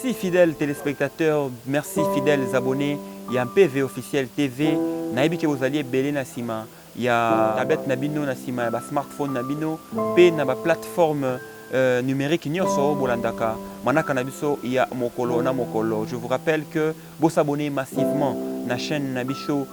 Merci fidèles téléspectateurs, merci fidèles abonnés. Il y a un PV officiel TV. Naibi que vous alliez belé na sima. Il y a tablette nabino na sima, il y a smartphone nabino, pe na ba plateforme numérique nyoso bolandaka. Manaka nabiso il y a mokolo na mokolo. Je vous rappelle que vous s'abonnez massivement na chaîne nabiso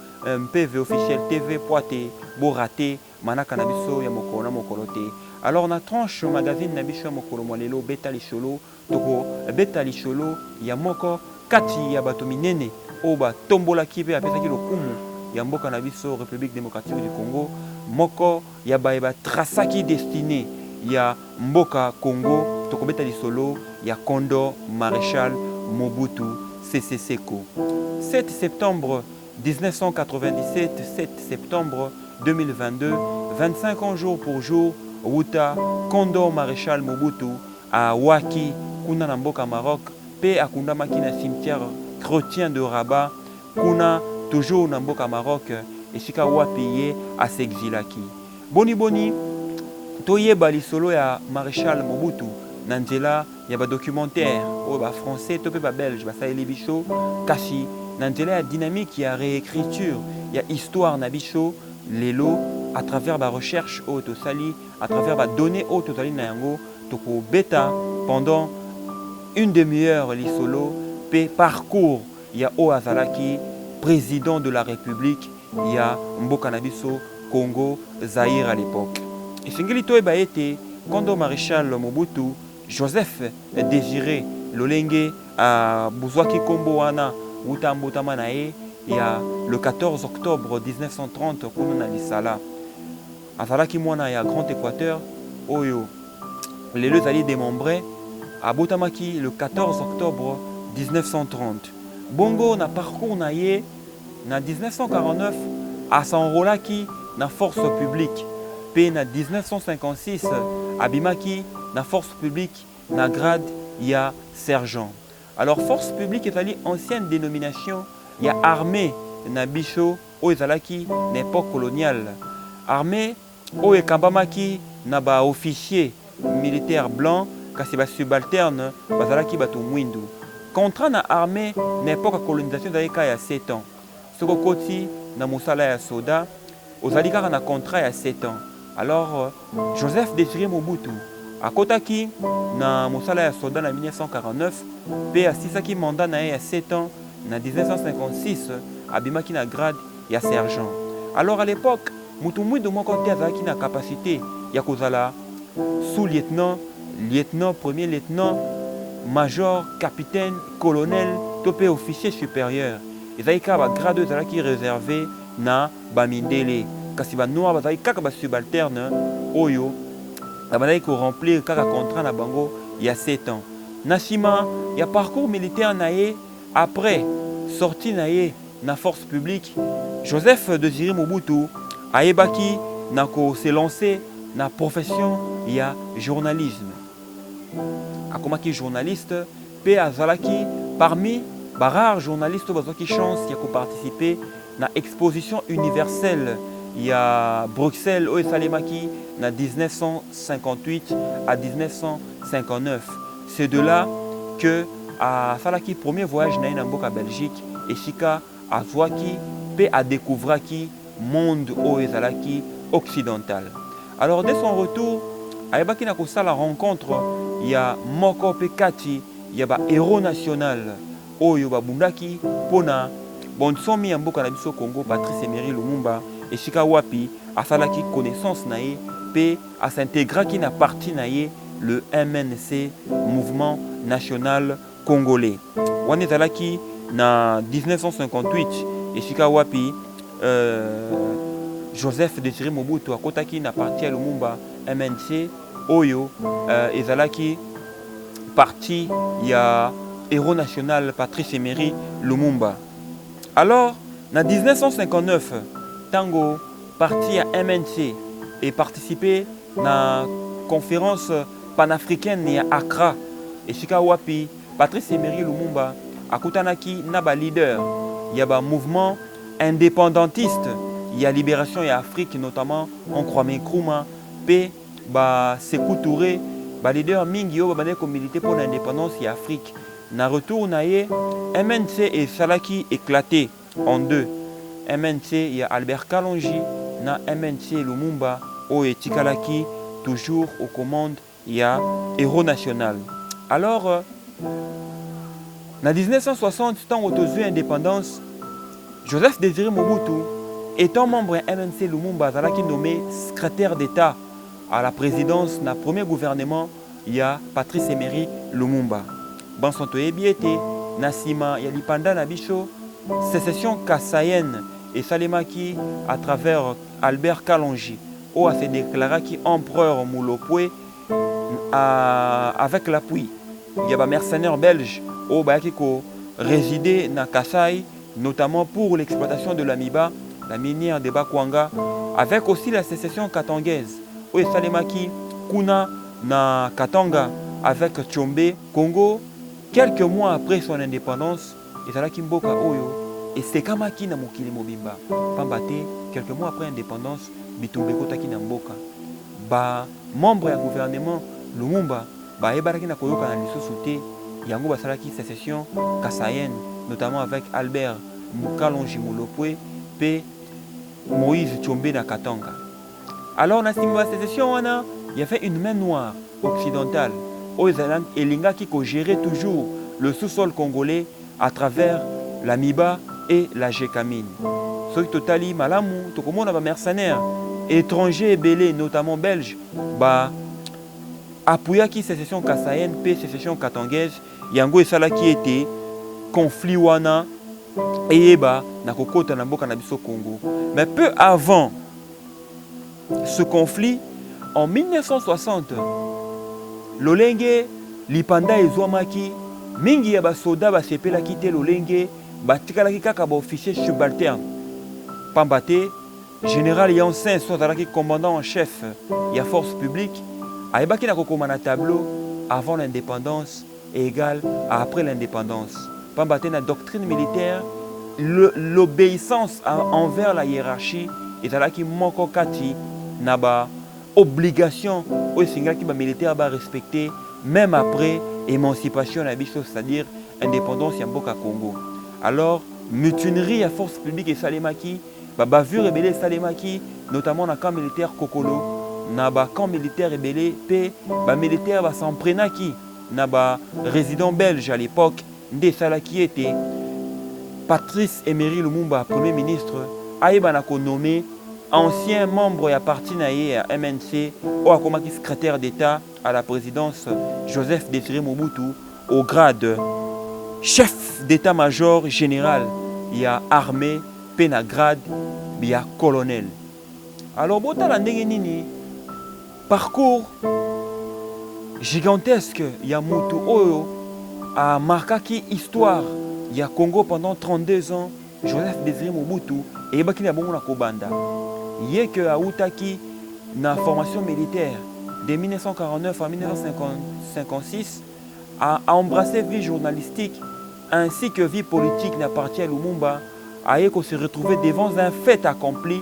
PV officiel TV poité, bo raté, manaka nabiso ya mokolo na mokolo te. Alors na tranche magazine nabiso mokolo molelo beta lisholo toko beta lisholo ya moko kati ya bato minene oba tombola kipe apesa ki lokumu ya mboka na biso République démocratique du Congo moko ya ba trasaki destiné ya mboka Congo toko beta lisholo ya Kondo Maréchal Mobutu Sese Seko. 7 septembre 1997, 7 septembre 2022, 25 ans jour pour jour, Wuta Kondo Maréchal Mobutu à Waki, Kuna Namboka Maroc, P à Kunda Makina cimetière chrétien de Rabat, Kuna toujours Namboka Maroc, et Shika Wapiye à s'exilaki. Boni Boni, Toye Balisolo ya Maréchal Mobutu, Nandela, il y a un documentaire, français, topé belge, ça est les bichos, Kashi. Nandela a dynamique, il y a réécriture, il y a histoire nabicho, lelo à travers la recherche au Tosali, à travers la donnée au Tosali Nayango, toko bêta pendant une demi-heure les solo, pe parcours, il y a Oazalaki, président de la République, il y a Mboka Nabiso, Congo, Zaïre à l'époque. Et Singilito Ebaete, Kondo Maréchal Mobutu, Joseph Désiré Lolenge à Bouzouaki Komboana, Utambotamanae, il y a le 14 octobre 1930, Kounouna Lissala. Azalaki Mwana, il y a Grand Équateur, Oyo. Les deux alliés démembrés à Botamaki le 14 octobre 1930. Bongo na parcours naye na 1949 à s'enrôlaki na force publique. P na 1956 abimaki na force publique na grade ya sergent. Alors force publique est allée ancienne dénomination, il y a armée na bicho o ezalaki na époque coloniale. Armée o ekambamaki na ba officier militaire blanc kasi ba subalterne bazalaki bato mwindu. Contrat na armée na époque colonisation ezalaki ya 7 ans. Soko koti na musala ya soda ozali kaka na contrat ya 7 ans. Alors Joseph Désiré Mobutu akotaki na musala ya soda na 1949 pe asisaki mandat na ya 7 ans na 1956 abimaki na grade ya sergent. Alors à l'époque mutu mwindo moko te azalaki na capacité ya kozala sous-lieutenant, lieutenant, premier lieutenant, major, capitaine, colonel, topé officier supérieur. Ezalaki kaka ba grade ezalaki réservé na bamindele kasi ba noir bazalaki kaka ba subalterne oyo il faut remplir kaka contrat na bango il y a 7 ans. Nasima, il y a parcours militaire naé après sortie naé na force publique. Joseph Désiré Mobutu a ebaki nako s'est lancé na profession il y a journalisme. Akomaki journaliste pe azalaki parmi ba rares journalistes bazaki chance ya ko participer na exposition universelle. Il y a Bruxelles, Oesalemaki, en 1958 à 1959. C'est de là que à Salaki, premier voyage na Mboka Belgique, et Chika a Zouaki, pe a découvert qui monde Oesalaki occidental. Alors dès son retour, à Ebaki na la rencontre, il y a Moko Pekati, il y a ba héros national, Oyo Babundaki, Pona, bon somi Mboka na biso Congo, Patrice Emery Lumumba. Et Shika Wapi a salaki connaissance nae pe a s'intégrer qui na parti nae le MNC Mouvement National Congolais. Wane zalaki na 1958 et Shika Wapi Joseph Désiré Mobutu a kotaki na parti à Lumumba MNC Oyo ezalaki parti il y a héros national Patrice Emery Lumumba. Alors na 1959 Tango parti à MNC et participé à la conférence panafricaine à Accra et Shika Wapi Patrice Emery Lumumba a Kutanaki Naba leader. Il y a un mouvement indépendantiste, il y a Libération et Afrique notamment en Kwame Nkrumah, P ba Sékou Touré, ba leader mingi yo ba milité pour l'indépendance et Afrique. na retour na ye MNC et salaki éclaté en deux. MNC il y a Albert Kalonji na MNC Lumumba o etikalaki toujours aux commandes il y a Héros National. Alors en 1960 tant autozui indépendance Joseph Désiré Mobutu étant membre de MNC Lumumba zalaki nommé secrétaire d'État à la présidence na premier gouvernement il y a Patrice Emery Lumumba. Ban son toyebi ete na sima ya lipanda na biso sécession kassaïenne et salemaki à travers Albert Kalonji où a se déclaraki empereur Moulopoué avec l'appui il y a des mercenaires belges au bayaki ko résider na Kassai notamment pour l'exploitation de l'amiba, la minière de Bakwanga, avec aussi la sécession katangaise où salemaki kuna na Katanga avec Tchombe Congo. Quelques mois après son indépendance, ezalaki mboka oyo esekamaki na mokili mobimba. Pambate, quelques mois après l'indépendance, bitumba ekotaki na mboka. Ba membre ya gouvernement Lumumba ba ebaraki na koyoka na lisusu te yango basalaki sécession kassaïenne, notamment avec Albert Kalonji Moulopoué pe Moïse Tchombe na Katanga. Alors na sima sécession wana, il y avait une main noire occidentale et Linga qui gérait toujours le sous-sol congolais à travers la MIBA et la GECAMINE. Ce qui totali malamu, tout le monde a mercenaires étrangers et belés, notamment belges, bah appuyé qui sécession kassaïenne, puis sécession katangaise, yango et sala qui était conflit wana et bah na kokota na mboka na biso Congo. Mais peu avant ce conflit, en 1960, lolenge lipanda ezwamaki mingi ya basoda basepelaki te lolenge batikalaki kaka baofficier subalterne pambate général Yansen so azalaki commandant en chef ya force publique ayebaki na kokoma na tableau avant l'indépendance et égal à après l'indépendance pambate na doctrine militaire l'obéissance envers la hiérarchie ezalaki moko kati na ba obligation aux militaires à respecter même après émancipation c'est-à-dire indépendance ya mboka Congo. Alors mutinerie à force publique et salemaki bavure rebelle salemaki notamment dans camp militaire Kokolo na ba camp militaire rebelle pe ba militaire ba s'emprenaki na ba résident belge à l'époque nde salaki était Patrice Emery Lumumba premier ministre aïba na ko nommé ancien membre et parti à MNC ou à comme secrétaire d'État à la présidence Joseph Désiré Mobutu au grade chef d'état-major général. Il y a armée, pénagrade, il y a colonel. Alors, nini parcours gigantesque, il y a Moutou Oyo a marqué histoire. Il y a Congo pendant 32 ans, Joseph Désiré Mobutu et il y a beaucoup de Kobanda. Il y a que Aoutaki, dans la formation militaire de 1949 à 1956, a embrassé vie journalistique ainsi que vie politique n'appartient à Lumumba, a se retrouver devant un fait accompli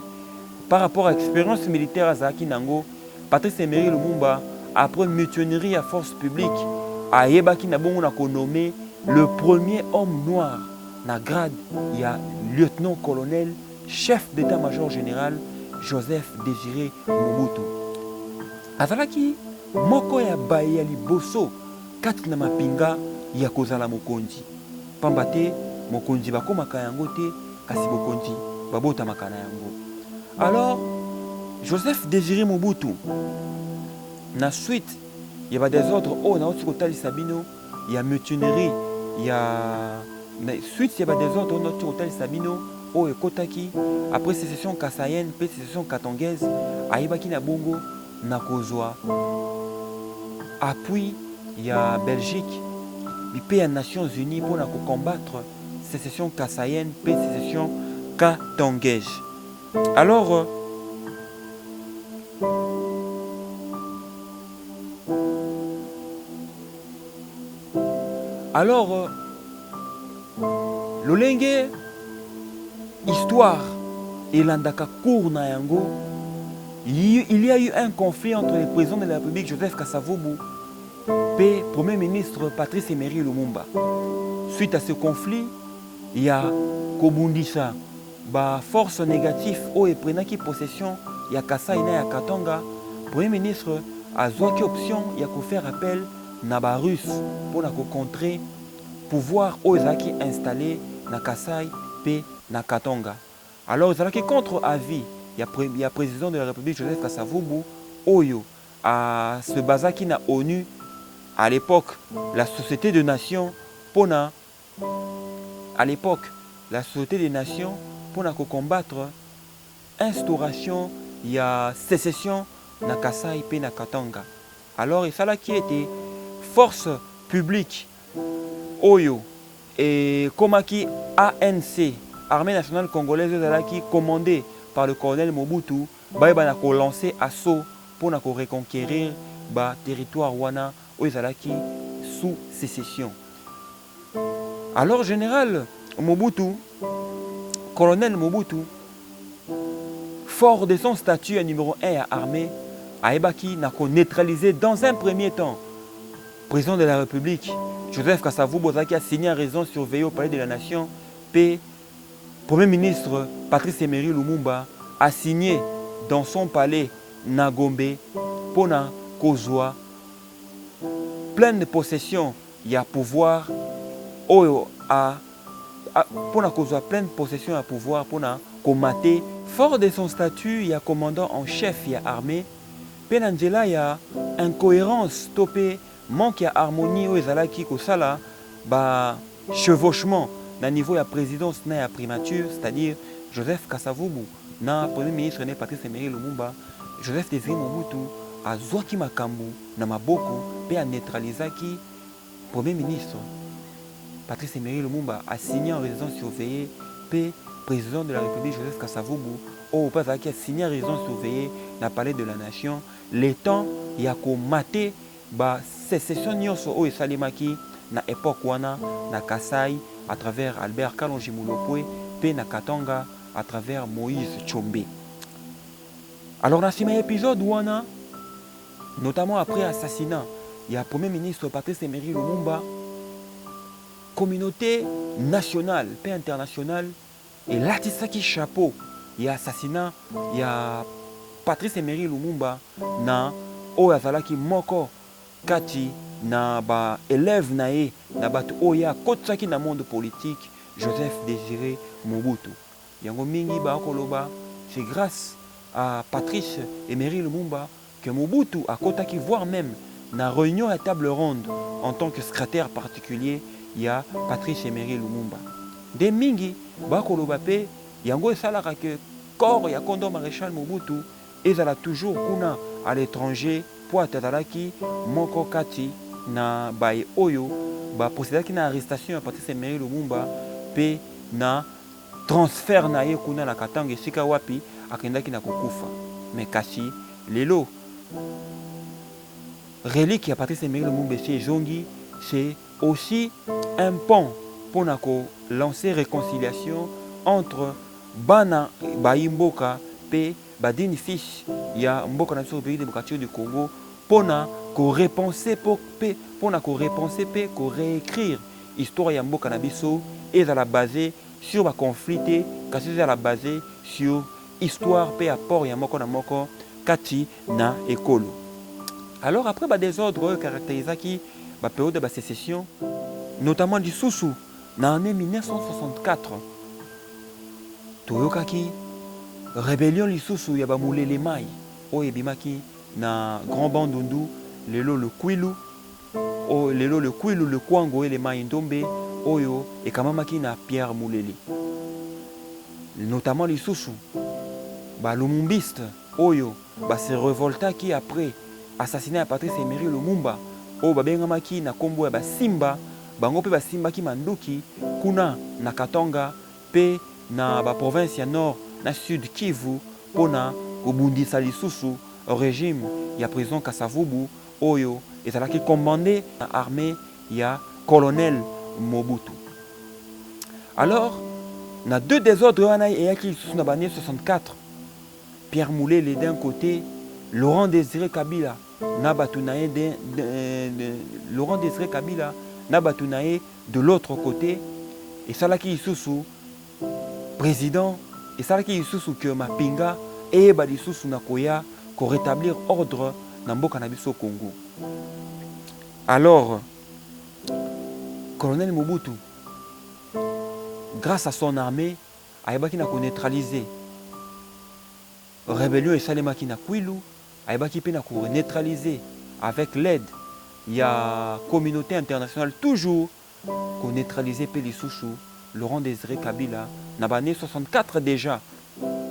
par rapport à l'expérience militaire à Zaki Nango. Patrice Emery Lumumba, après une mutinerie à force publique, a nommé le premier homme noir na grade, il y a lieutenant-colonel, chef d'état-major général, Joseph Désiré Mobutu. Azalaki moko ya baye ya liboso kati na mapinga ya kozala mokonzi. Pambate mokonzi bakomaka yango te kasi mokonzi babotamaka na yango. Alors Joseph Désiré Mobutu na suite il y a des ordres au na otiko Sabino, il y a mutinerie, il y a suite il y a des ordres au otiko Sabino o ekotaki après sécession kassaïenne puis sécession katangaise ayebaki na bongo na kozwa appui il y a Belgique puis les Nations Unies pour combattre sécession kassaïenne puis sécession katangaise. Alors lolenge histoire et l'andaka cour na yango, il y a eu un conflit entre le président de la République Joseph Kasavubu P. Premier ministre Patrice Emery Lumumba. Suite à ce conflit, il y a Kobundisa, force négative où prenaki possession ya Kasai na ya Katanga. Premier ministre a zouaki option ya faire appel na ba russe pour na contrer pouvoir où ezaki installé na Kasai pe na Katanga. Alors ezalaki contre avis il y a président de la République Joseph Kasavubu oyo a se basaki na ONU à l'époque la Société des Nations pour na à l'époque la Société des Nations pour na combattre instauration il y a sécession na Kasai pe na Katanga. Alors et ça là qui était force publique oyo et komaki ANC Armée nationale congolaise qui commandée par le colonel Mobutu ba lancé assaut pour reconquérir le territoire wana qui sous sécession. Alors général Mobutu, colonel Mobutu, fort de son statut numéro 1 à armée, a neutralisé dans un premier temps président de la République Joseph Kasavubu qui a signé en raison surveillée au palais de la Nation, puis Premier ministre Patrice Emery Lumumba a signé dans son palais Nagombe pour kozwa pleine possession il y a pouvoir pour kozwa pleine possession à pouvoir pour commater fort de son statut il y a commandant en chef il y a armée penangela il y a incohérence topé manque ya harmonie au ezalaki kosala chevauchement na niveau ya présidence na ya primature, c'est-à-dire Joseph Kasavubu na premier ministre né Patrice Emery Lumumba, Joseph Désiré Mobutu a zouaki makambu na maboko pe a neutralisaki premier ministre Patrice Emery Lumumba a signé en résidence surveillée pe président de la République Joseph Kasavubu au pas qui a signé en résidence surveillée na palais de la Nation les temps ya ko maté sécession nyonso o esalemaki na époque wana na Kasai à travers Albert Kalonji Mulopwe pe na Katanga à travers Moïse Tshombe. Alors dans ce même épisode wana notamment après assassinat il y a premier ministre Patrice Emery Lumumba communauté nationale pe internationale et latisaki chapeau il y a assassinat il y a Patrice Emery Lumumba na o azalaki moko kati na élève nae na batu oya kotsaki na monde politique Joseph Désiré Mobutu. Yango mingi koloba c'est grâce à Patrice Emery Lumumba que Mobutu a kotaki voire même na réunion à table ronde en tant que secrétaire particulier il y a Patrice Emery Lumumba. De mingi koloba pe yango esalaka que corps ya kondo maréchal Mobutu ezala toujours kuna à l'étranger pour atazalaki moko kati na baye oyo procédaki na arrestation ya Patrice Emery Lumumba pe na transfert na ye kuna na Katanga esika wapi akendaki na kokufa mais kasi lelo relique ya Patrice Emery Lumumba ezongi c'est aussi un pont pour lancer réconciliation entre bana baimboka pe badini fils ya mboka na biso pays démocratique du Congo pona ko repenser pona ko repenser pe ko réécrire histoire ya mboka na biso et à la basée sur ba conflit kasi à la basée sur histoire pe apport ya moko na moko kati na ekolo. Alors après désordre caractérisaki période de sécession notamment du Soussou na année 1964 toyokaki rébellion lisusu ya bamulele mai oyo ebimaki na Grand Bandundu lelo le Kwilu le Kwango et le mai ndombe oyo ekamamaki na Pierre Mulele notamment lisusu lumumbiste oyo se révoltaki après assassinat ya Patrice Emery Lumumba oyo babengamaki na kombo ya basimba bango pe basimbaki manduki kuna na Katanga pe na province ya Nord na Sud Kivu pona kobundisa lisusu régime ya président Kasavubu oyo ezalaki commandé na armée ya colonel Mobutu. Alors na deux désordres wana eyaki lisusu na année 64 Pierre Mulele d'un côté Laurent Désiré Kabila na batunaye Laurent Désiré Kabila na batunaye de l'autre côté et salaki isusu président et salaki isusu que mapinga et ba lisusu na koya ko rétablir ordre na mboka na biso Congo. Alors colonel Mobutu, grâce à son armée, ayebaki na ko neutraliser rébellion et salemaki na Kwilu, ayebaki pe na ko neutraliser avec l'aide il y a communauté internationale toujours ko neutraliser pe lisusu Laurent Désiré Kabila na ba 64 déjà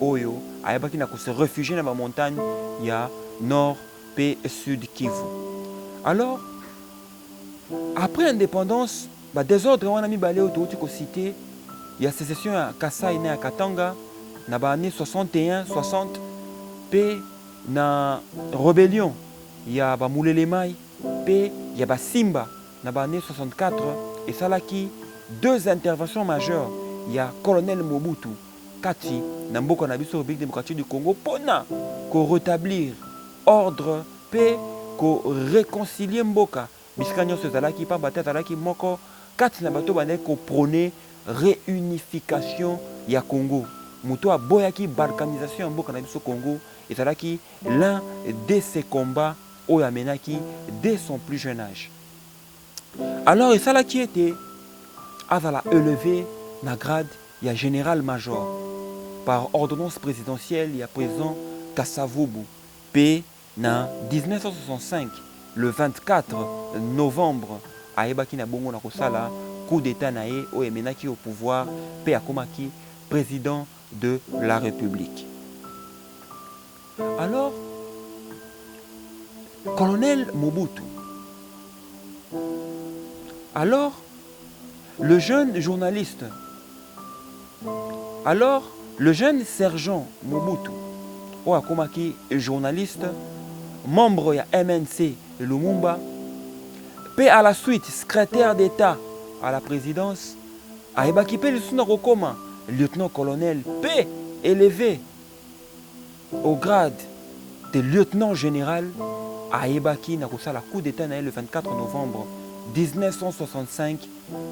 oyo ayebaki na ko se réfugier na ba montagne il y a nord pe sud Kivu. Alors après l'indépendance, désordre wana mibale oyo touti ko cité, il y a sécession à Kasai na Katanga na ba année 61 60 pe na rébellion il y a ba Mulele Mai pe il y a ba Simba na ba année 64 et salaki deux interventions majeures. Il y a colonel Mobutu kati na mboka na biso République démocratique du Congo pona ko rétablir ordre pe ko réconcilier mboka bisika nyonso ezalaki pamba te azalaki moko kati na bato bandeki koprône réunification ya Congo. Moto aboyaki balkanisation ya mboka na biso Congo ezalaki l'un de ses combats oyo amenaki dès son plus jeune âge. Alors esalaki ete azala élevé na grade ya général-major par ordonnance présidentielle ya président Kasavubu pe na 1965 le 24 novembre ayebaki na bongo na kosala coup d'état na ye oyo emenaki au pouvoir pe akomaki président de la République. Alors colonel Mobutu, alors le jeune journaliste, alors le jeune sergent Mobutu oyo akomaki journaliste membre ya MNC Lumumba, puis à la suite secrétaire d'État à la présidence, ayebaki pe lisusu na kokoma lieutenant-colonel, puis élevé au grade de lieutenant général, ayebaki na kosala coup d'état na le 24 novembre 1965,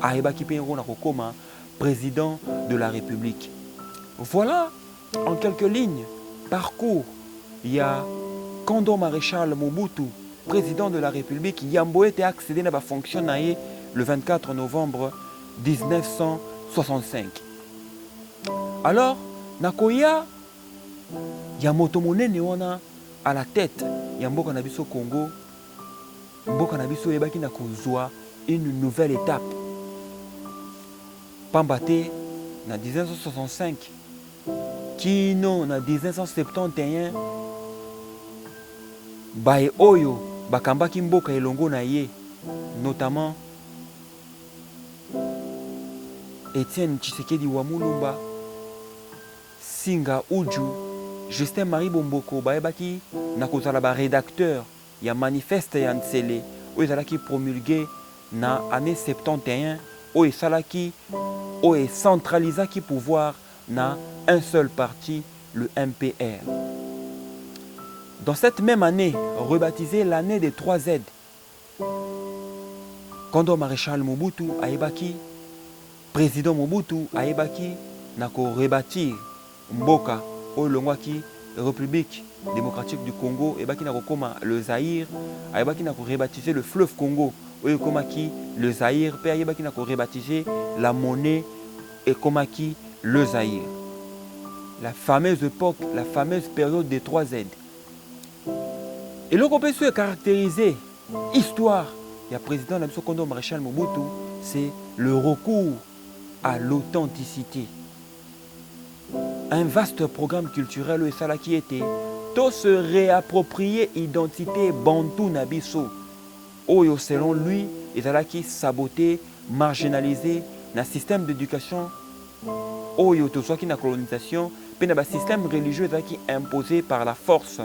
ayebaki pe na kokoma président de la République. Voilà en quelques lignes parcours. Il y a Kondo Maréchal Mobutu, président de la République, Yambo était accédé à la fonction le 24 novembre 1965. Alors, Nakoya, Yamoto Monene wana à la tête, Yambo Kanabiso Congo, Mboka Nabiso Ebaki Nakozwa, une nouvelle étape. Pambate, en 1965, Kino, en 1971, Bae Oyo, Bakambaki Mboka Elongo na ye, notamment Étienne Tshisekedi Wamulumba, Singa Uju, Justin Marie Bomboko, Baebaki, Nakozala ba rédacteur, ya manifeste ya Ntsele, oyo ezalaki promulgué na année 71, oyo esalaki, oyo centralisaki pouvoir na un seul parti, le MPR. Dans cette même année, rebaptisée l'année des 3 Z, Kondo Maréchal Mobutu ayebaki, président Mobutu ayebaki, nako rebâtir Mboka Olongwaki, République démocratique du Congo, ayebaki nako koma le Zaïre, ayebaki nako rebaptiser le fleuve Congo, oyo komaki le Zaïre, pe ayebaki nako rebaptiser la monnaie et komaki le Zaïre. La fameuse époque, la fameuse période des 3 Z. Et le groupe est caractérisé, histoire, il y a président de Kondo Maréchal Mobutu, c'est le recours à l'authenticité. Un vaste programme culturel où ça qui était, tout se réapproprier identité bantou nabiso. Oyo selon lui, il a qui saboté, marginalisé, un système d'éducation, oyo tout soit qui na colonisation. Puis un système religieux qui est imposé par la force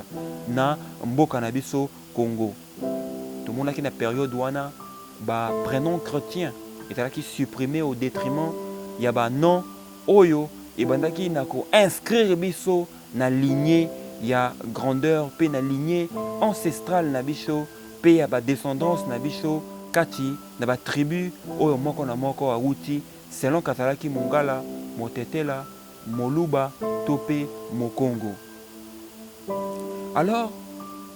na mboka na biso Congo. Tout le monde qui na période wana ba prénom chrétien et qui supprimé au détriment ya ba non oyo et bandaki na ko inscrire biso na lignée ya grandeur pe na lignée ancestrale na biso pe ya ba descendance na biso kati na ba tribu oyo moko na moko awuti selon kazalaki mongala motetela moluba to pe mokongo. Alors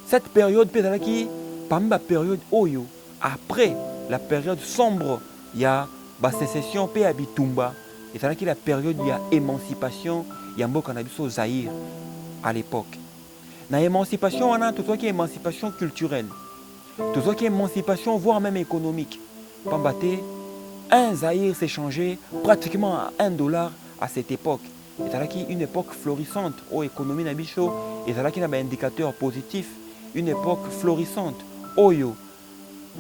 cette période pe ezalaki parmi ba période oyo après la période sombre ya ba sécession pe ya bitumba ezalaki la période ya émancipation ya mboka na biso Zaïre à l'époque. Na émancipation wana tozwaki émancipation culturelle, tozwaki émancipation voire même économique. Pambate, un Zaïre s'est changé pratiquement à $1 à cette époque. Ezalaki une époque florissante aux économies na biso, ezalaki na ba indicateur positif, une époque florissante oyo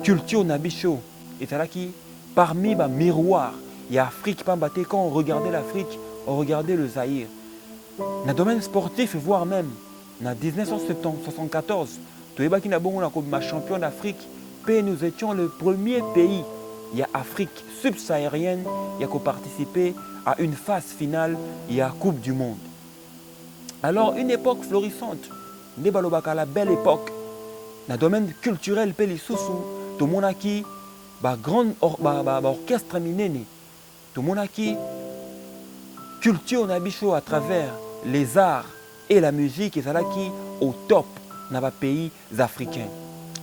culture na biso ezalaki parmi ba miroir ya Afrique. Pambate, quand on regardait l'Afrique, on regardait le Zaïre. Dans le domaine sportif, voire même en 1974, toyebaki na bongo na kobima champion d'Afrique, pe nous étions le premier pays ya Afrique subsaharienne ya ko participer à une phase finale ya Coupe du Monde. Alors une époque florissante, nde balobaka la belle époque. Dans le domaine culturel pe lisusu, tomonaki ba grande orchestre minene, tomonaki culture na biso à travers les arts et la musique ezalaki au top dans les pays africains.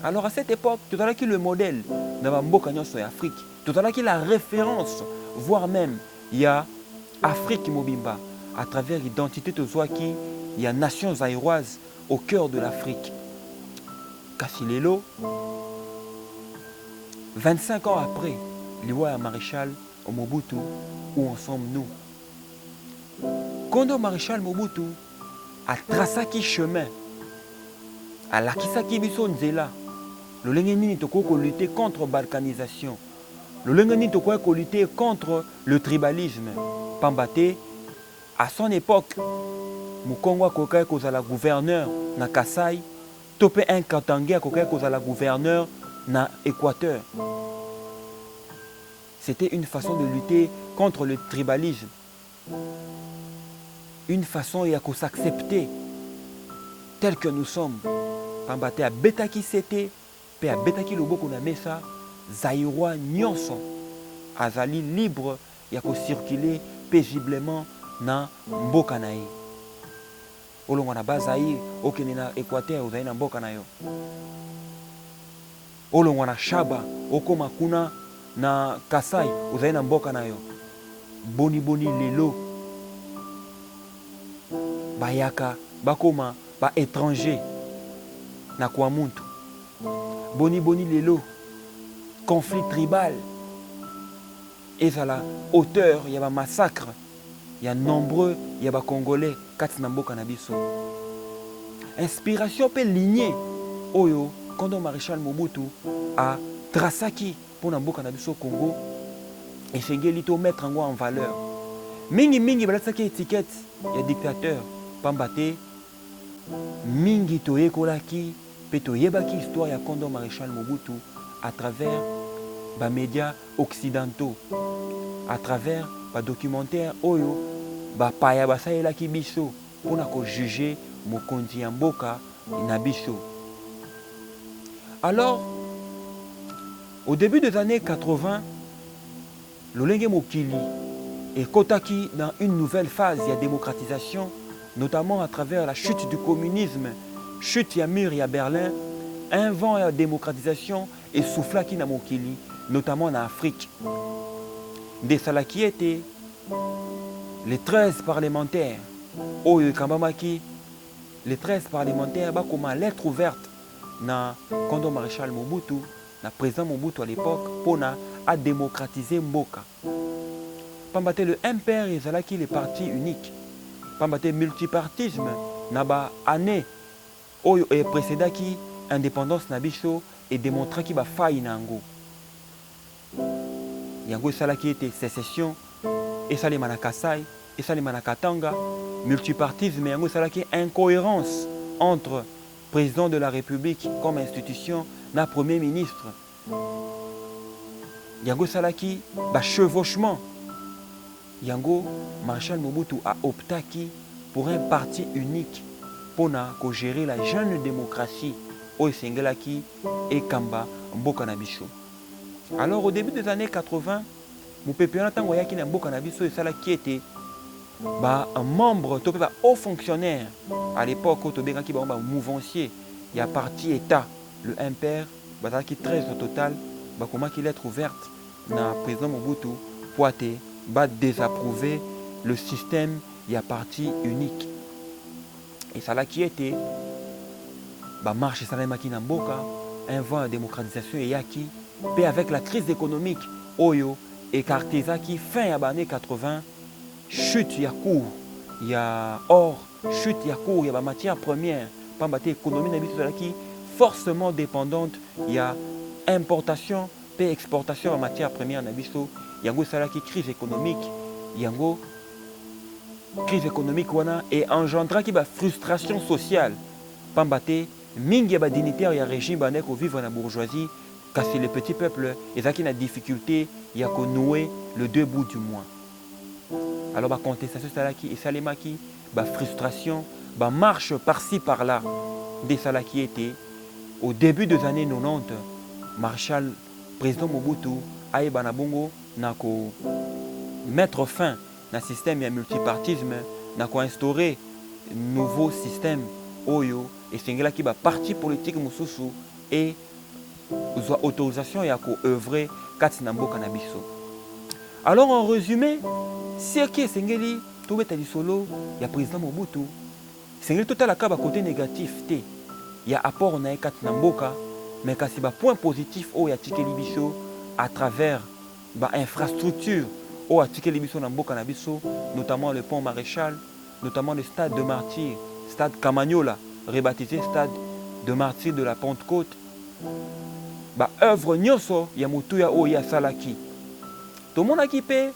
Alors à cette époque, tout à le modèle dans la mboka nyonso ya Afrique, tout à la référence, voire même il y a Afrique mobimba à travers l'identité tozwaki, il y a nation zaïroise au cœur de l'Afrique. Kasi lelo 25 ans après, liwa ya Maréchal Mobutu, où en sommes-nous? Kondo Maréchal Mobutu a tracé chemin, a lakisaki biso nzela, lolenge nini toko lutter contre la balkanisation, lolenge nini toko lutter contre le tribalisme. Pambate, à son époque, Mukongo akokai kozala gouverneur na Kasai, topé un Katangé akokai kozala gouverneur na Équateur. C'était une façon de lutter contre le tribalisme. Une façon de s'accepter tel que nous sommes. Pambate a betaki sete, pe a betaki loboko na mesa, Zaïrois nyonso azali libre ya ko circuler paisiblement na mboka na ye. Olongo na bazaïr okende na Équateur ozali na mboka na yo. Olongo na Shaba okoma kuna na Kasai ozali na mboka na yo. Boni boni lelo bayaka bakoma ba étranger na kwa muntu. Boni boni lelo conflit tribal ezala auteur ya ba massacre ya nombreux ya ba congolais kati na mboka na biso. Inspiration pe lignée oyo Kondo Maréchal Mobutu a trasaki pour na mboka na biso Congo et sengeli to mettre en valeur. Mingi balasaki étiquette ya dictateur. Pambate mingi toyekolaki pe toyebaki histoire ya Kondo Maréchal Mobutu à travers les médias occidentaux, à travers les documentaires oyo bapaya basalelaki biso mpona kojuger mokonzi ya mboka na biso. Alors au début des années 80, lolenge mokili ekotaki dans une nouvelle phase de démocratisation, notamment à travers la chute du communisme, chute ya mur ya Berlin, un vent de démocratisation et soufflaki na mokili, notamment en Afrique. Des salaki étaient les 13 parlementaires, oyo kambamaki, les 13 parlementaires bakoma lettre ouverte na Kondo Maréchal Mobutu, na président Mobutu à l'époque, pour à démocratiser mboka. Pambate le impère ezalaki les partis uniques. Pambate multipartisme na ba année oyo e précédaki indépendance na biso et démontraki ba faille nango. Yango esalaki ete sécession esalema na Kasai, esalema na Katanga, multipartisme yango esalaki incohérence entre président de la République comme institution na premier ministre. Yango esalaki ba chevauchement. Yango Maréchal Mobutu a optaki pour un parti unique pour gérer la jeune démocratie au Sengelaki et Kamba Mboka na biso. Alors au début des années 80, mon pépé tango yaki na Mboka na biso et ça qui était un membre, un haut fonctionnaire à l'époque au qui un mouvancier, il y a parti État, le impère, qui 13 au total, comment qu'il lettre ouverte na président Mobutu pour désapprouver le système, il y a parti unique. Et ça là qui était marche salamaki na mboka, un vent de démocratisation et yaki, puis avec la crise économique, oyo et qui fin à l'année 80, chute ya cours, il y a or, chute ya cours, il y a matière première, pas économie qui forcément dépendante, il y a importation puis exportation de matière première nabiso, il y a une crise économique, il y a crise économique wana et engendra qui frustration sociale, pas mingi ya dignitaire ya régime banek au vivre na bourgeoisie, casser le petit peuple et ça qui a difficulté, il y a qu'on nouer le deux bouts du mois. Alors contestation salaki et salemaki, frustration, marche par-ci par-là des salaki étaient au début des années 90, Marshal président Mobutu aye banabongo nako mettre fin na système ya multipartisme, nako instaurer nouveau système oyo et sengela qui parti politique mususu et autorisation ya ko œuvrer kati na mboka na biso. Alors en résumé, ce qui est sengeli tout beta solo ya président Mobutu, sengeli total akaba côté négatif te. Il y a apport na kati na mboka mais kasi point positif o ya tikeli biso à travers infrastructure o ya tikeli biso na mboka na biso, notamment le pont Maréchal, notamment le stade de Martyrs, stade Camagnola, rebaptisé stade de Martyrs de la Pentecôte. Œuvre nyoso ya mutuya o ya salaki. Tout le monde a kipe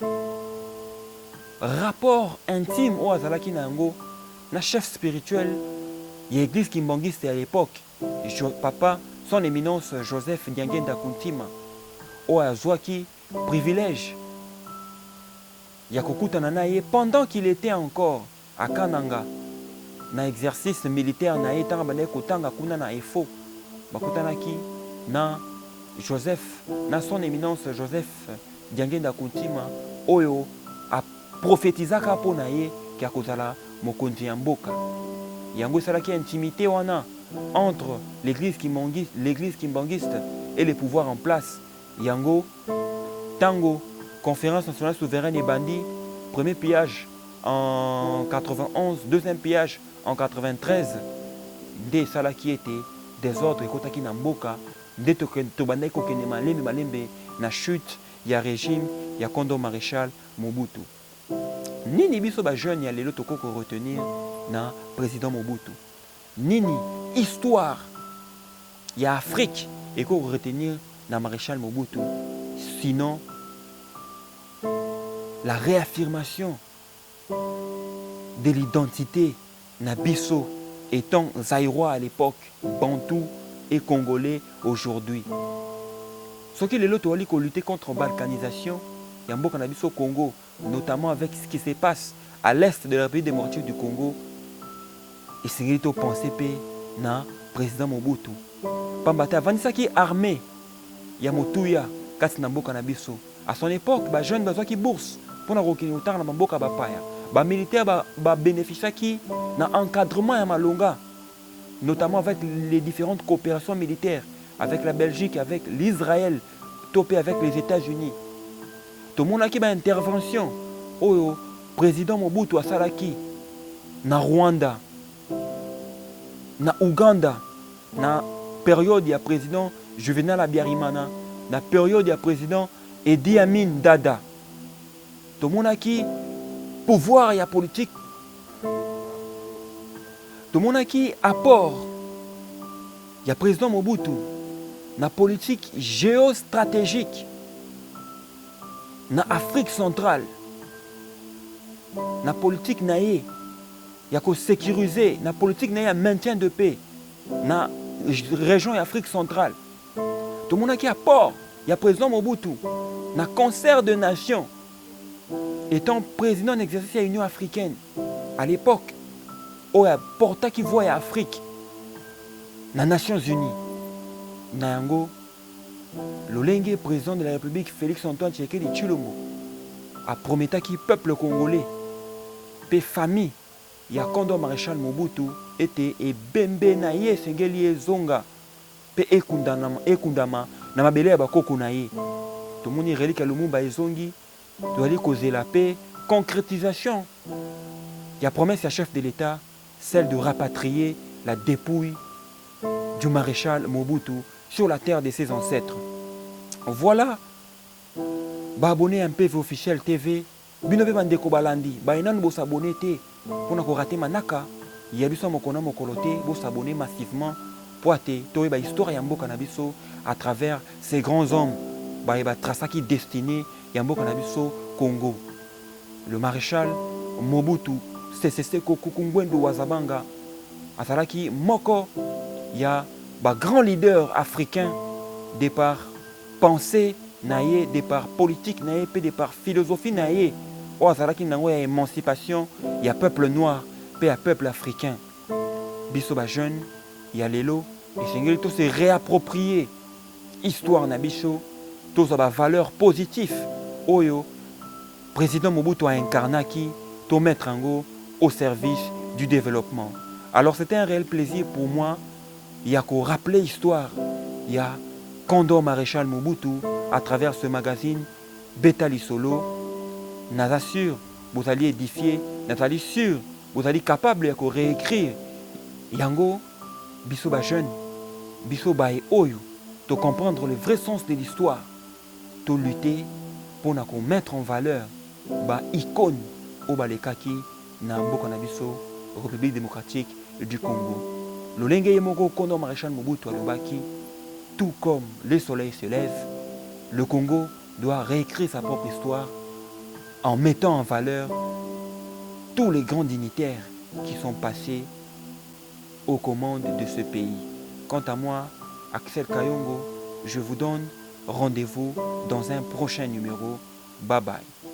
rapport intime o azalaki na yango na chef spirituel y l'église kimbangiste à l'époque. Papa, son éminence Joseph Ndiangenda Kuntima o azwaki privilège ya kokutana naye pendant qu'il était encore à Kananga na exercice militaire na etanga bane kotanga kuna na efo bakutanaki na Joseph na son éminence Joseph Ndiangenda Kuntima oyo a prophétisaka po na ye ki akozala mokonzi ya mboka yango esalaki intimité wana entre l'église kimbangiste et les pouvoirs en place. Yango Tango conférence nationale souveraine et bandit, premier pillage en 91, deuxième pillage en 93, des salaki étaient des ordres kotaki na mboka, des tobandai kokene malembe na chute ya régime ya Kondo Maréchal Mobutu. Nini biso ba jeune ya lelo tokoko retenir na président Mobutu. Nini histoire ya Afrique et qu'on retenir na Maréchal Mobutu. Sinon la réaffirmation de l'identité na biso étant zaïrois à l'époque, bantou et congolais aujourd'hui. Ce qui est l'autre wali ko lutter contre la balkanisation, ya mboka na biso Congo, notamment avec ce qui se passe à l'est de la République démocratique du Congo. Et c'est ce que pensé na président Mobutu. Pambata vanisaki armée ya motuya kasi na mboka na biso. À son époque, ba jeune bazwa ki bourse pour na rokini utanga na mboka bapaya. Ba militaire ba bénéficiaki na encadrement ya malonga, notamment avec les différentes coopérations militaires avec la Belgique, avec l'Israël, topé avec les États-Unis. Tout le monde a qui ba intervention au président Mobutu asalaki na Rwanda, na Ouganda, na période ya président Juvenal Abiyarimana, na période ya président Idi Amin Dada. Tout le monde a qui pouvoir ya politique. Tout le monde a qui apport ya président Mobutu na politique géostratégique na Afrique centrale, na politique naïe. Il y a qu'à sécuriser la politique na maintien de paix na région Afrique centrale. Tout le monde a qui apport, il y a président Mobutu, na concert de nations, étant président d'exercice à l'Union africaine à l'époque. oyo aportaki voix ya Afrique na Nations Unies. Na yango lolenge président de la République Félix Antoine Tshisekedi Tshilombo aprometaki peuple congolais pe famille ya Condor Maréchal Mobutu ete ebembe na ye esengeli ezonga pe ekundama na mabele ya bakoko na ye. Tomoni relique ya Lumumba ezongi, toali kozela pe concrétisation ya promesse ya chef de l'État, celle de rapatrier la dépouille du maréchal Mobutu sur la terre de ses ancêtres. Voilà, abonné un PV officiel TV, bino pe bandeko balandi, bainanu bo s'abonner te, pour na ko rater manaka, ya biso mokona mokolo te, bo s'abonner massivement, pour te toyeba histoire ya mboka na biso à travers ces grands hommes, ba trasaki destiné ya mboka na biso Congo. Le maréchal Mobutu Sese Seko Ngbendu wa Zabanga azalaki moko ya ba grand leader africain de par pensée naye, de par politique naye, pe de par philosophie naye, o azalaki nango ya émancipation ya peuple noir pe ya peuple africain. Biso ba jeune ya lelo esengeli to se réapproprier histoire na biso, to za ba valeur positif oyo président Mobutu a incarnaki to mettre yango au service du développement. Alors c'était un réel plaisir pour moi, il y a qu'à rappeler l'histoire, il y a Condor Maréchal Mobutu à travers ce magazine Betali Solo. Nous assure, vous allez édifier, nous allez sûr, vous allez capable de réécrire. Yango, biso ba jeune, biso ba oyo, de comprendre le vrai sens de l'histoire, de lutter pour nous mettre en valeur ba icône au balekaki na mboka na biso République démocratique du Congo. Lolenge yemoko Condor Maréchal Mobutu alobaki, tout comme le soleil se lève, le Congo doit réécrire sa propre histoire en mettant en valeur tous les grands dignitaires qui sont passés aux commandes de ce pays. Quant à moi, Axel Kayongo, je vous donne rendez-vous dans un prochain numéro. Bye bye.